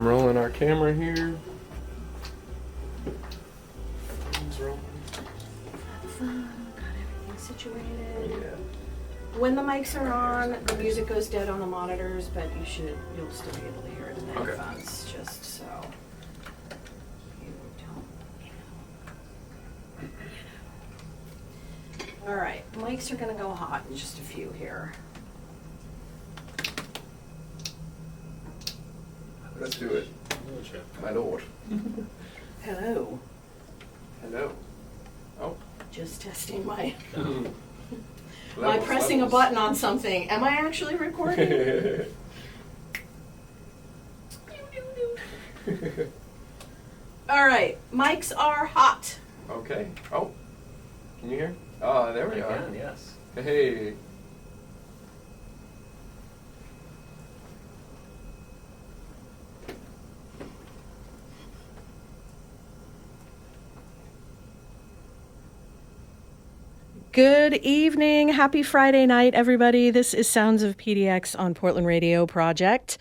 Rolling our camera here. Phone's rolling. Got everything situated. Yeah. When the mics are on, the music goes dead on the monitors, but you'll still be able to hear it in the Okay. headphones, just so you don't, All right, mics are gonna go hot in just a few here. Let's do it. My lord. Hello. Hello. Oh. Just testing my. Levels, I'm pressing levels. a button on something. Am I actually recording? All right, mics are hot. Okay. Oh. Can you hear? Oh, there we I are. can, yes. Hey. Good evening. Happy Friday night, everybody. This is Sounds of PDX on Portland Radio Project.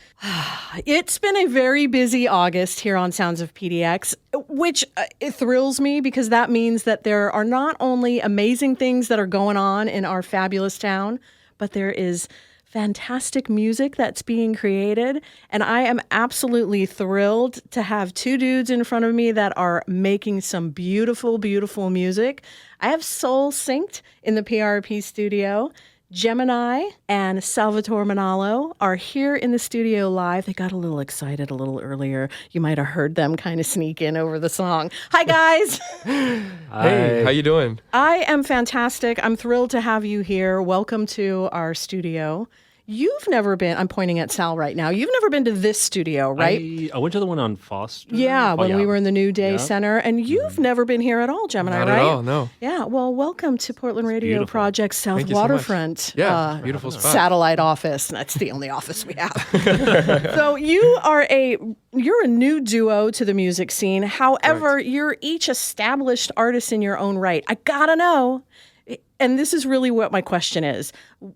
It's been a very busy August here on Sounds of PDX, which it thrills me because that means that there are not only amazing things that are going on in our fabulous town, but there is fantastic music that's being created. And I am absolutely thrilled to have two dudes in front of me that are making some beautiful, beautiful music. I have Soul Synced in the PRP studio. Djemini and Salvatore Manalo are here in the studio live. They got a little excited a little earlier. You might have heard them kind of sneak in over the song. Hi, guys. Hey, how you doing? I am fantastic. I'm thrilled to have you here. Welcome to our studio. You've never been, I'm pointing at Sal right now. You've never been to this studio, right? I went to the one on Foster. Yeah, when we were in the New Day Yeah. Center. And you've never been here at all, Djemini, Not right? at all, no. Yeah, well, welcome to Portland Radio beautiful. Project South Thank you so much. Waterfront. Yeah, beautiful spot. Satellite office. That's the only office we have. So you're a new duo to the music scene. However, you're each established artists in your own right. I gotta know, and this is really what my question is.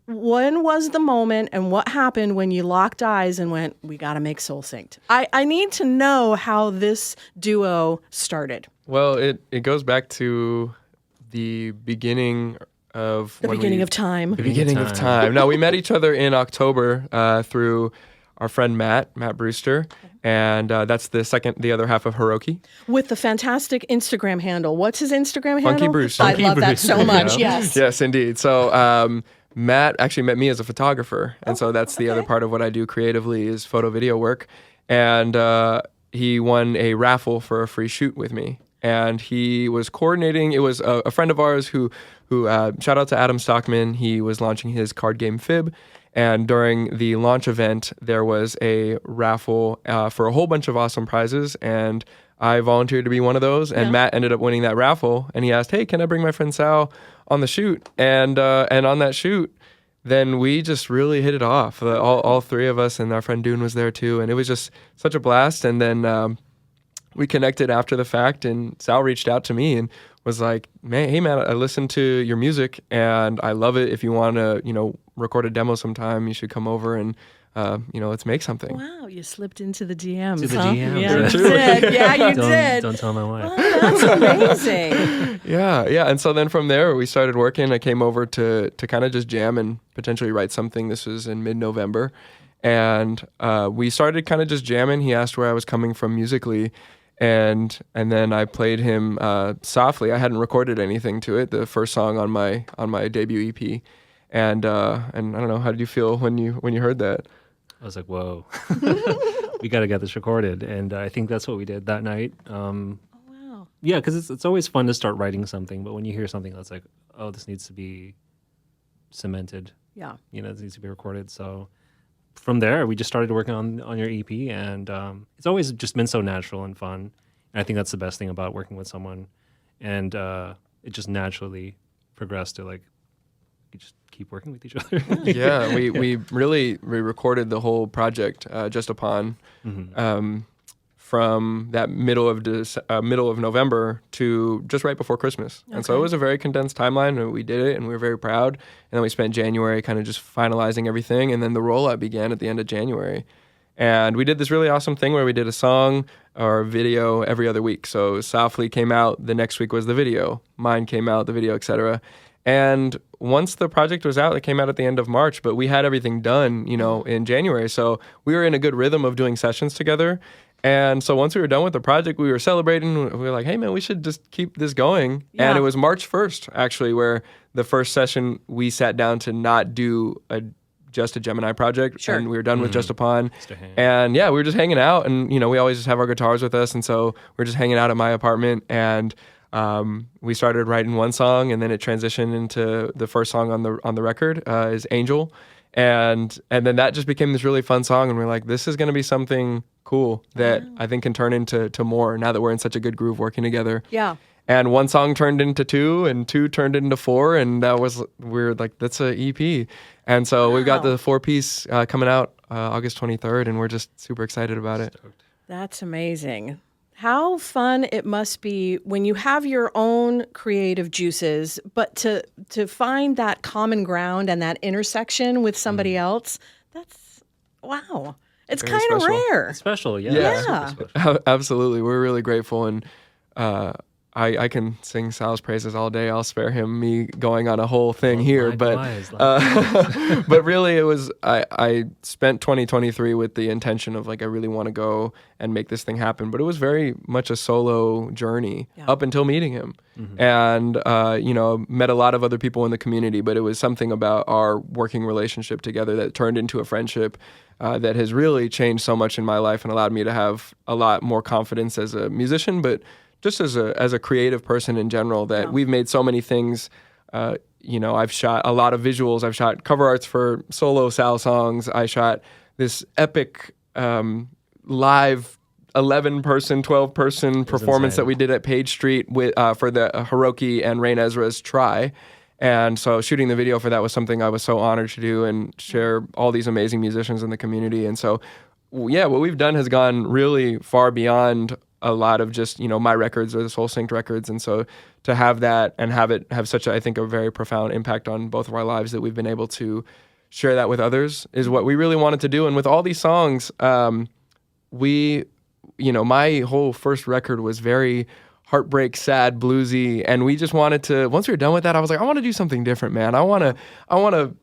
When was the moment and what happened when you locked eyes and went, we gotta make Soul Synced? I need to know how this duo started. Well, it goes back to the beginning of The beginning of time. The beginning of time. Now, we met each other in October through our friend Matt Brewster, and that's the other half of Hiroki. With the fantastic Instagram handle. What's his Instagram handle? Funky Brewster. I Funky love that Brewster, so much, yeah. yes. Yes, indeed. So Matt actually met me as a photographer, and so that's the other part of what I do creatively is photo video work. And he won a raffle for a free shoot with me, and he was coordinating. It was a friend of ours who shout out to Adam Stockman. He was launching his card game Fib. And during the launch event, there was a raffle for a whole bunch of awesome prizes, and I volunteered to be one of those. And Matt ended up winning that raffle, and he asked, "Hey, can I bring my friend Sal on the shoot?" And on that shoot, then we just really hit it off. All three of us, and our friend Dune was there too, and it was just such a blast. And then we connected after the fact, and Sal reached out to me and was like, hey man, I listened to your music and I love it. If you want to, record a demo sometime, you should come over and, let's make something. Wow, you slipped into the DMs, To the huh? DMs. Yeah, you True. did. Yeah, you did. Don't tell my wife. Oh, that's amazing. Yeah. And so then from there we started working. I came over to kind of just jam and potentially write something. This was in mid-November. And we started kind of just jamming. He asked where I was coming from musically. And then I played him softly. I hadn't recorded anything to it. The first song on my debut EP, and I don't know, how did you feel when you heard that? I was like, whoa, we got to get this recorded. And I think that's what we did that night. Wow. Yeah, because it's always fun to start writing something. But when you hear something that's like, oh, this needs to be cemented. Yeah. This needs to be recorded. So from there, we just started working on your EP, and it's always just been so natural and fun. And I think that's the best thing about working with someone. And it just naturally progressed to we just keep working with each other. Yeah, we recorded the whole project just upon from that middle of November to just right before Christmas. Okay. And so it was a very condensed timeline, and we did it, and we were very proud. And then we spent January kind of just finalizing everything, and then the rollout began at the end of January. And we did this really awesome thing where we did a song or a video every other week. So Softly came out, the next week was the video. Mine came out, the video, etc. And once the project was out, it came out at the end of March, but we had everything done, in January. So we were in a good rhythm of doing sessions together. And so once we were done with the project, we were celebrating. We were like, hey, man, we should just keep this going. Yeah. And it was March 1st, actually, where the first session we sat down to not do just a Djemini project. Sure. And we were done with Just Upon. Just to hang. And yeah, we were just hanging out. And, we always just have our guitars with us. And so we're just hanging out at my apartment. And we started writing one song, and then it transitioned into the first song on the record is Angel. And then that just became this really fun song. And we're like, this is going to be something cool that I think can turn into more now that we're in such a good groove working together. Yeah. And one song turned into two, and two turned into four, and we're like, that's a EP. And so we've got the 4-piece coming out August 23rd, and we're just super excited about it. That's amazing. How fun it must be when you have your own creative juices, but to find that common ground and that intersection with somebody else, that's, wow. It's Very kind of special. rare. It's special, yeah. Yeah. Super special. Absolutely. We're really grateful, and I can sing Sal's praises all day. I'll spare him me going on a whole thing here, but but really it was I spent 2023 with the intention of like I really want to go and make this thing happen, but it was very much a solo journey up until meeting him. And met a lot of other people in the community, but it was something about our working relationship together that turned into a friendship that has really changed so much in my life and allowed me to have a lot more confidence as a musician, but just as a creative person in general, that we've made so many things. I've shot a lot of visuals. I've shot cover arts for solo Sal songs. I shot this epic live 11-person, 12-person performance that we did at Page Street for the Hiroki and Rain Ezra's Try. And so shooting the video for that was something I was so honored to do and share all these amazing musicians in the community. And so, yeah, what we've done has gone really far beyond a lot of just, my records or the Soul Synced records. And so to have that and have it have such, a very profound impact on both of our lives that we've been able to share that with others is what we really wanted to do. And with all these songs, my whole first record was very heartbreak, sad, bluesy. And we just wanted to, once we were done with that, I was like, I want to do something different, man. I want to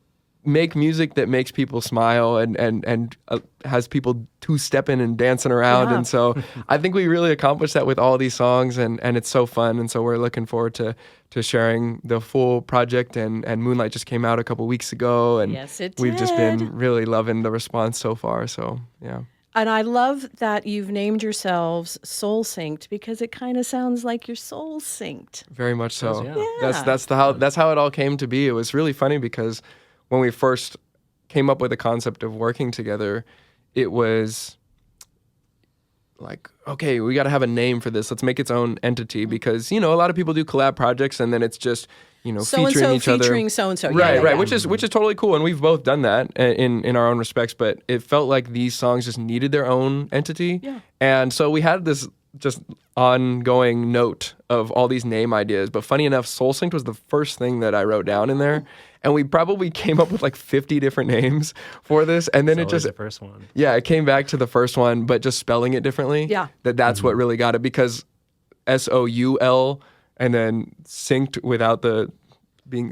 make music that makes people smile and has people two-stepping and dancing around. Yeah. And so I think we really accomplished that with all these songs, and it's so fun. And so we're looking forward to sharing the full project. And Moonlight just came out a couple weeks ago. And Yes, it we've just been did. really loving the response so far. So, yeah. And I love that you've named yourselves Soul Synced because it kind of sounds like you're soul synced. Very much so. Yeah. That's how it all came to be. It was really funny because when we first came up with the concept of working together, it was like, okay, we got to have a name for this. Let's make its own entity because, a lot of people do collab projects and then it's just, featuring each other. Featuring so-and-so. Right. Which is totally cool. And we've both done that in our own respects, but it felt like these songs just needed their own entity. Yeah. And so we had this just ongoing note of all these name ideas. But funny enough, Soul Synced was the first thing that I wrote down in there. And we probably came up with like 50 different names for this. And then It's it just, the first one. yeah, it came back to the first one, but just spelling it differently. Yeah. That's what really got it, because SOUL and then synced without the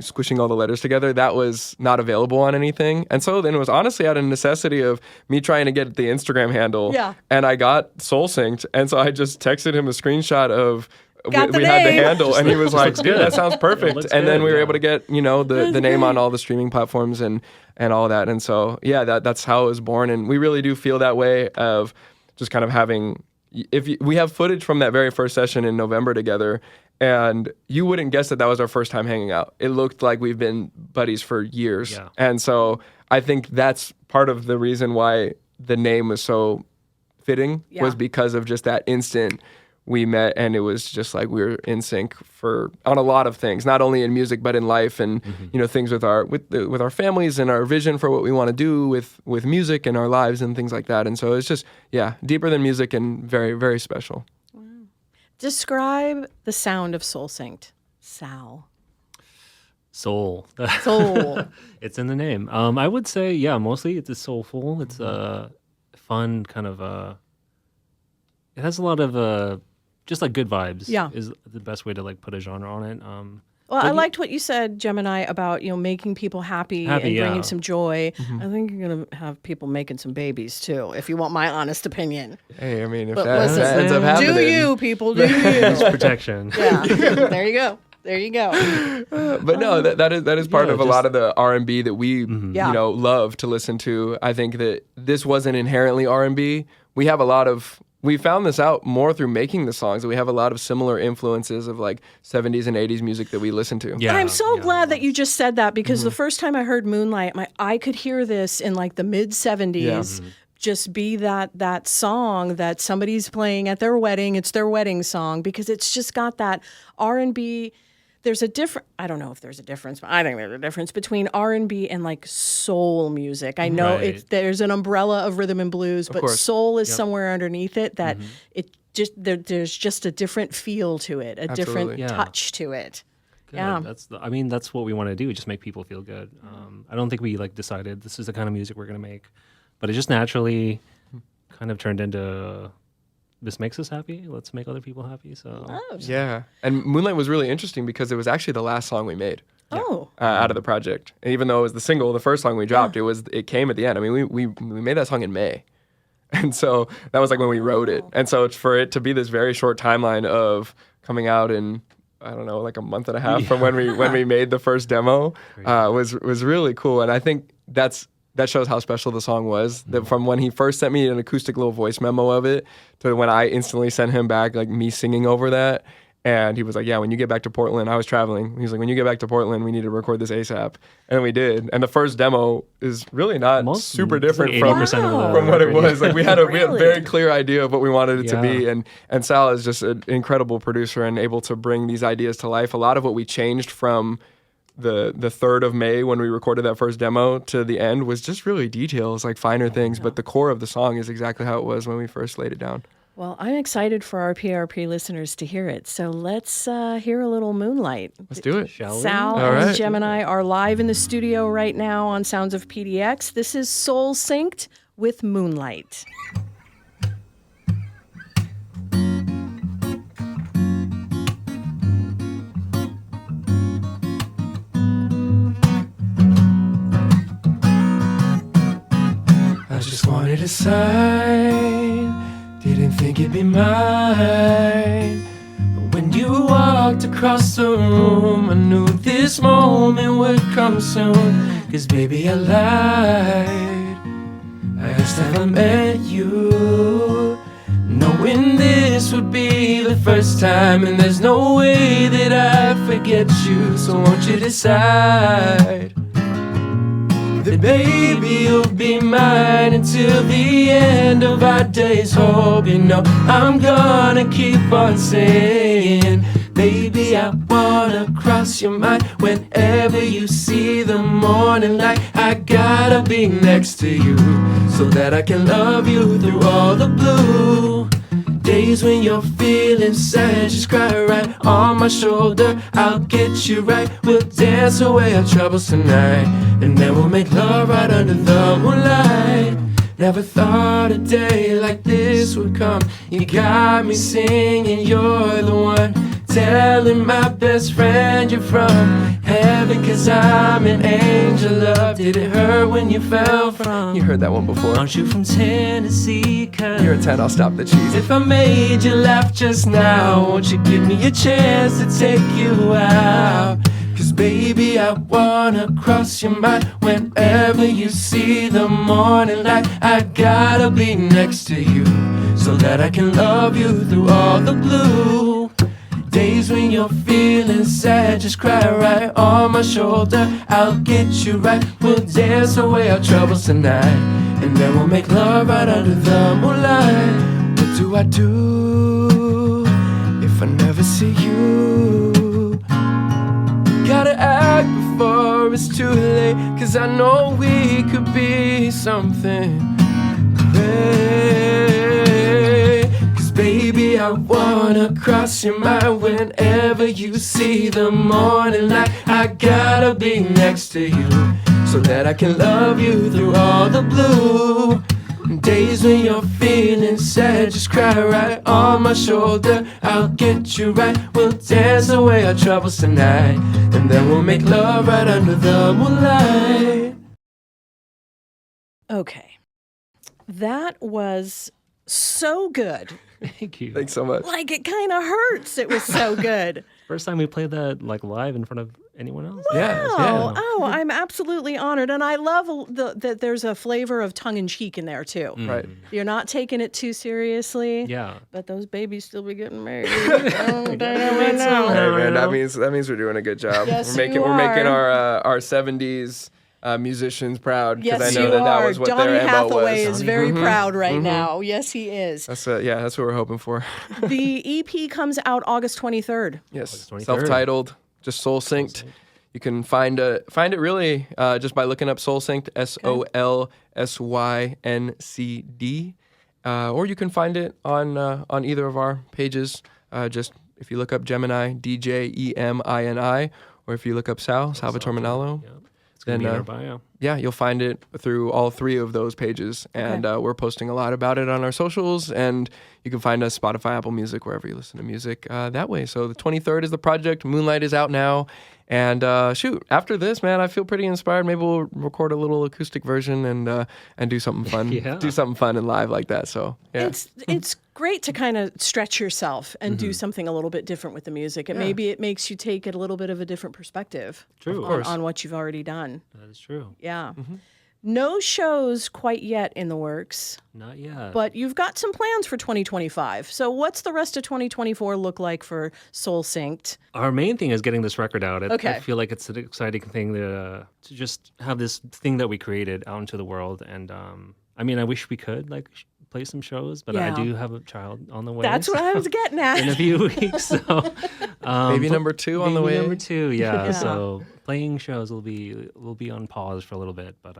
squishing all the letters together, that was not available on anything. And so then it was honestly out of necessity of me trying to get the Instagram handle. Yeah. And I got Soul Synced. And so I just texted him a screenshot of we Got the had the name. handle, and he was like, dude, that sounds perfect. looks And then good, we were yeah. able to get, the name on all the streaming platforms and all that. And so, yeah, that's how it was born. And we really do feel that way of just kind of having, we have footage from that very first session in November together, and you wouldn't guess that was our first time hanging out. It looked like we've been buddies for years. Yeah. And so I think that's part of the reason why the name was so fitting, was because of just that instant we met, and it was just like we were in sync on a lot of things, not only in music but in life, and things with our families and our vision for what we want to do with music and our lives and things like that. And so it's just deeper than music and very, very special. Describe the sound of Soul Synced. Sal. Soul. Soul. It's in the name. I would say, mostly it's soulful. It's fun kind of it has a lot of just like good vibes. Yeah. Is the best way to like put a genre on it. Well, I liked what you said, Djemini, about making people happy and bringing yeah. some joy. I think you're gonna have people making some babies too, if you want my honest opinion. Hey, I mean, if But that listen, ends up happening, do you people? Do you? It's protection. Yeah, there you go. There you go. But no, that is part Yeah, of a lot of the R&B that we Yeah. love to listen to. I think that this wasn't inherently R&B. We found this out more through making the songs, that we have a lot of similar influences of like 70s and 80s music that we listen to. Yeah. And I'm so yeah, glad that you just said that, because the first time I heard Moonlight, I could hear this in like the mid 70s. Just be that song that somebody's playing at their wedding. It's their wedding song, because it's just got that R&B. There's a different, I don't know if there's a difference, but I think there's a difference between R&B and like soul music. I know Right. there's an umbrella of rhythm and blues, but course. soul is somewhere underneath it that it just there's just a different feel to it, a different Yeah. touch to it. Good. Yeah. That's what we want to do. Just make people feel good. I don't think we like decided this is the kind of music we're gonna make, but it just naturally kind of turned into this makes us happy. Let's make other people happy. So Yeah. And Moonlight was really interesting because it was actually the last song we made Oh, out of the project. And even though it was the single, the first song we dropped, it came at the end. I mean, we made that song in May. And so that was like when we wrote it. And so it's for it to be this very short timeline of coming out in, I don't know, like a month and a half from when we made the first demo was really cool. And I think that shows how special the song was. That from when he first sent me an acoustic little voice memo of it to when I instantly sent him back like me singing over that. And he was like, yeah, when you get back to Portland, I was traveling. He was like, when you get back to Portland, we need to record this ASAP. And we did. And the first demo is really not super different like from 80% of the from what it record. was. Like we had a Really? very clear idea of what we wanted it to be. Yeah. And Sal is just an incredible producer and able to bring these ideas to life. A lot of what we changed from the 3rd of May when we recorded that first demo to the end was just really details, like finer things. But the core of the song is exactly how it was when we first laid it down. well, I'm excited for our PRP listeners to hear it. So let's hear a little Moonlight. Let's do it. shall we? Sal All and right. Djemini are live in the studio right now on Sounds of PDX. This is Soul Synced with Moonlight. I just wanted a sign, didn't think it'd be mine. But when you walked across the room, I knew this moment would come soon. 'Cause baby, I lied, I just never met you, knowing this would be the first time. And there's no way that I forget you. So won't you decide that baby you'll be mine until the end of our days. Hope you know I'm gonna keep on saying, baby, I wanna cross your mind whenever you see the morning light. I gotta be next to you so that I can love you through all the blue days when you're feeling sad. Just cry right on my shoulder, I'll get you right. We'll dance away our troubles tonight, and then we'll make love right under the moonlight. Never thought a day like this would come. You got me singing, you're the one, telling my best friend you're from heaven. 'Cause I'm an angel. Love, did it hurt when you fell from? You heard that one before. Aren't you from Tennessee? 'Cause You're a 10, I'll stop the cheese. if I made you laugh just now, won't you give me a chance to take you out? 'Cause baby, I wanna cross your mind whenever you see the morning light. I gotta be next to you so that I can love you through all the blue days when you're feeling sad. Just cry right on my shoulder, I'll get you right. We'll dance away our troubles tonight, and then we'll make love right under the moonlight. What do I do if I never see you? Gotta act before it's too late, 'cause I know we could be something great. 'Cause baby, I wanna cross your mind whenever you see the morning light. I gotta be next to you so that I can love you through all the blue days when you're feeling sad, just cry right on my shoulder. I'll get you right. We'll dance away our troubles tonight, and then we'll make love right under the moonlight. Okay. That was so good. Thank you. Thanks so much. Like, it kind of hurts. It was so good. First time we played that like live in front of anyone else. Yeah, Oh, oh, I'm absolutely honored. And I love that there's a flavor of tongue-in-cheek in there, too. Right. You're not taking it too seriously. Yeah. But those babies still be getting married. Hey man, that means we're doing a good job. Yes, we're you making are. our 70s musicians proud, because Yes, I know you that are. was what Donny their MO Hathaway was. is very proud right now. Yes, he is. That's what we're hoping for. The EP comes out August 23rd. Yes, August 23rd. self-titled, just Soul Synced. You can find it really just by looking up Soul Synced, SOLSYNCD, or you can find it on either of our pages. Just if you look up Djemini, DJEMINI, or if you look up Salvatore Manalo. Yeah. It's going to be in Then, our bio. yeah, you'll find it through all three of those pages. And we're posting a lot about it on our socials. And you can find us Spotify, Apple Music, wherever you listen to music that way. So the 23rd is the project. Moonlight is out now. And after this, man, I feel pretty inspired. Maybe we'll record a little acoustic version and do something fun. Yeah. Do something fun and live like that. So, yeah. It's great to kind of stretch yourself and do something a little bit different with the music. And maybe it makes you take it a little bit of a different perspective True. on what you've already done. That is true. Yeah. No shows quite yet in the works, Not yet. but you've got some plans for 2025. So what's the rest of 2024 look like for Soul Synced? Our main thing is getting this record out. Okay. I feel like it's an exciting thing to just have this thing that we created out into the world. And I mean, I wish we could play some shows, but I Yeah. do have a child on the way. That's what I was getting in at. a few weeks. So Baby number 2 on the baby way. number 2, yeah. Yeah. So playing shows will be on pause for a little bit, but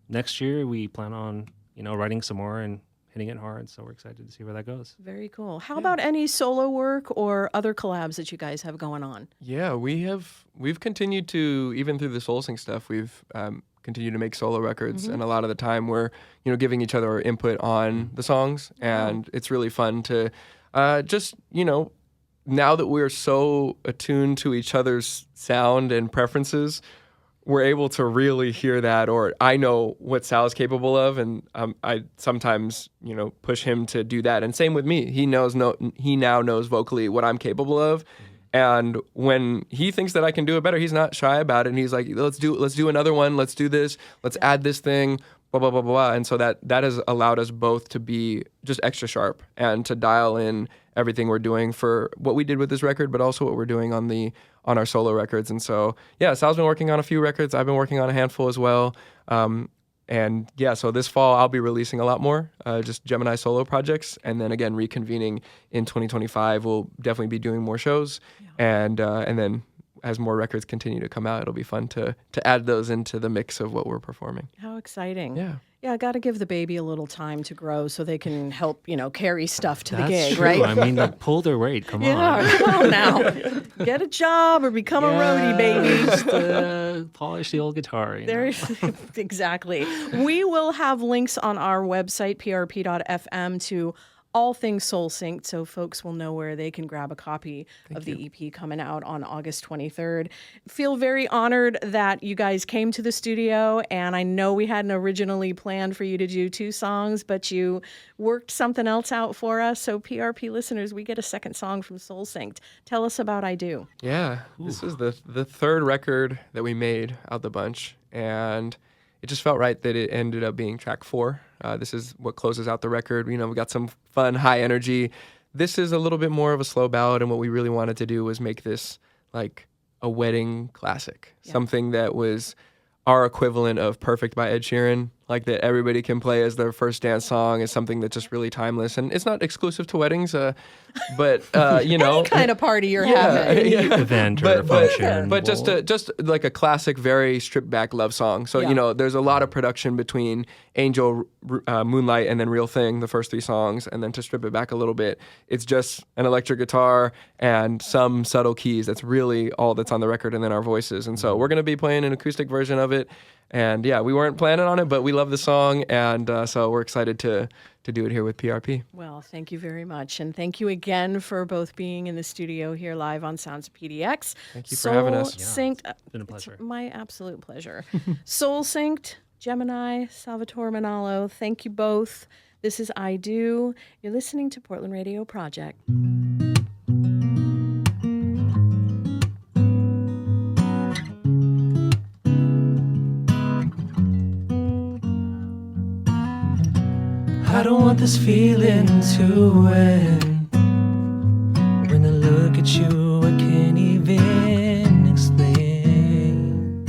next year we plan on writing some more and hitting it hard. So we're excited to see where that goes. Very cool. How about any solo work or other collabs that you guys have going on? Yeah, we've continued to, even through the Soul Sync stuff, we've continued to make solo records, and a lot of the time we're giving each other our input on the songs, and it's really fun to just now that we're so attuned to each other's sound and preferences, we're able to really hear that, or I know what Sal's capable of, and I sometimes push him to do that, and same with me. He now knows vocally what I'm capable of. And when he thinks that I can do it better, he's not shy about it. And he's like, let's do another one. Let's do this. Let's add this thing, blah, blah, blah, blah. And so that has allowed us both to be just extra sharp and to dial in everything we're doing for what we did with this record, but also what we're doing on our solo records. And so, yeah, Sal's been working on a few records. I've been working on a handful as well. And yeah, so this fall I'll be releasing a lot more, just Djemini solo projects, and then again reconvening in 2025. We'll definitely be doing more shows, and then as more records continue to come out, it'll be fun to add those into the mix of what we're performing. How exciting. Yeah. Yeah, I got to give the baby a little time to grow so they can help, carry stuff to That's the gig, true. right? I mean, pull their weight. Come on. Yeah, come on now. Get a job or become a roadie, baby. Just polish the old guitar. There, exactly. We will have links on our website, prp.fm, to all things Soul Synced, so folks will know where they can grab a copy of the EP coming out on August 23rd. Feel very honored that you guys came to the studio, and I know we hadn't originally planned for you to do 2 songs, but you worked something else out for us. So PRP listeners, we get a second song from Soul Synced. Tell us about I Do. Yeah, this is the third record that we made out the bunch, and it just felt right that it ended up being track 4. This is what closes out the record. We got some fun, high energy. This is a little bit more of a slow ballad, and what we really wanted to do was make this like a wedding classic, something that was our equivalent of Perfect by Ed Sheeran, like that everybody can play as their first dance song, is something that's just really timeless. And it's not exclusive to weddings, but Any kind of party you're having. Event or function. But just like a classic, very stripped back love song. So there's a lot of production between Angel, Moonlight, and then Real Thing, the first 3 songs, and then to strip it back a little bit, it's just an electric guitar and some subtle keys. That's really all that's on the record, and then our voices. And so we're gonna be playing an acoustic version of it. And yeah, we weren't planning on it, but we love the song, and so we're excited to do it here with PRP. Well, thank you very much. And thank you again for both being in the studio here live on Sounds of PDX. Thank you for having us. Synced, It's been a pleasure. It's my absolute pleasure. Soul Synced, Djemini Salvatore Manalo, thank you both. This is I Do. You're listening to Portland Radio Project. I don't want this feeling to end. When I look at you, I can't even explain.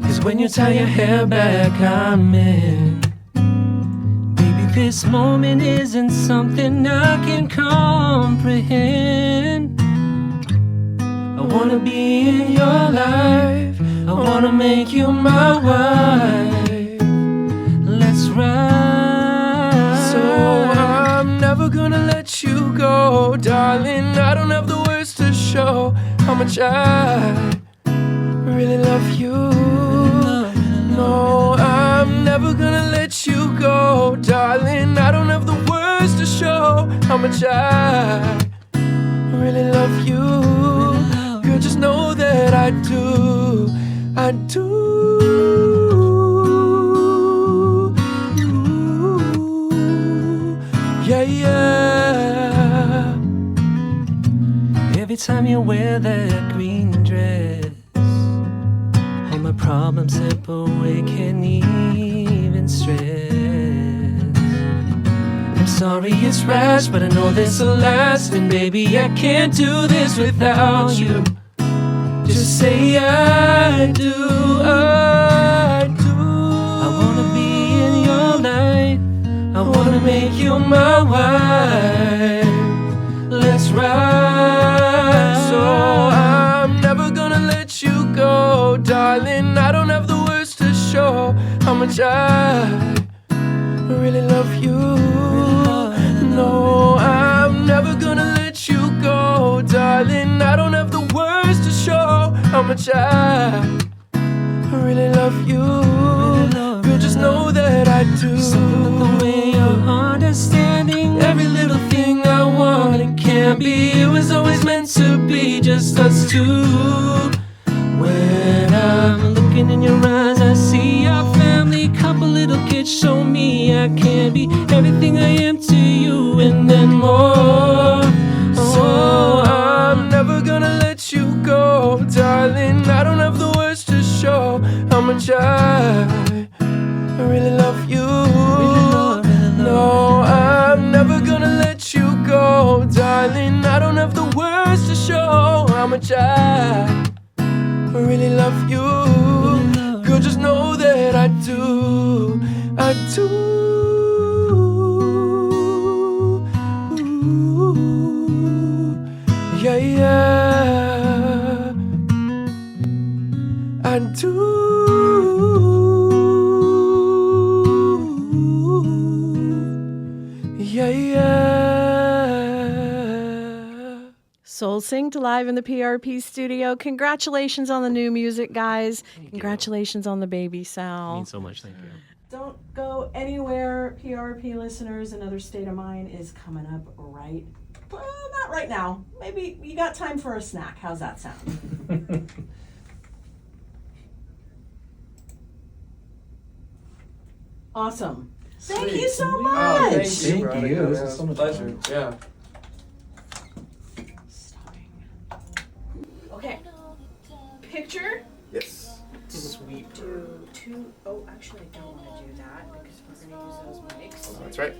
'Cause when you tie your hair back, I'm in. Baby, this moment isn't something I can comprehend. I wanna be in your life, I wanna make you my wife. Let's ride. So I'm never gonna let you go, darling. I don't have the words to show how much I really love you. No, I'm never gonna let you go, darling. I don't have the words to show how much I really love you. Girl, just know that I do, I do. Yeah, yeah. Every time you wear that green dress, all my problems slip away, can't even stress. I'm sorry it's rash, but I know this'll last. And baby, I can't do this without you. Just say I do, I do. I wanna be in your life, I wanna make you my wife. Let's ride. So I'm never gonna let you go, darling. I don't have the words to show how much I really love you. No, I'm never gonna let you go, darling. I don't have the words to show how much I really love you. Girl, just know that I do. Something the way you're understanding every little thing I want and can't be. It was always meant to be just us two. When I'm looking in your eyes, I see our family, couple little kids. Show me I can be everything I am to you and then more. So I'm never gonna let you go, darling. I don't have the words to show how much I really love you. No, I'm never gonna let you go, darling. I don't have the words to show how much I really love you. Girl, just know that I do, I do. Yeah, yeah, I do. Yeah, yeah. Soul Synced live in the PRP studio. Congratulations on the new music, guys. Congratulations on the baby, Sal. Means so much. Thank you. Don't go anywhere, PRP listeners. Another State of Mind is coming up right. Well, not right now. Maybe you got time for a snack. How's that sound? Awesome. Thank you so much. Thank you. This is so much pleasure. Yeah. Stopping. Okay. Picture. Yes. Sweet. Oh, actually, I don't want to do that because we're going to use those mics. That's right.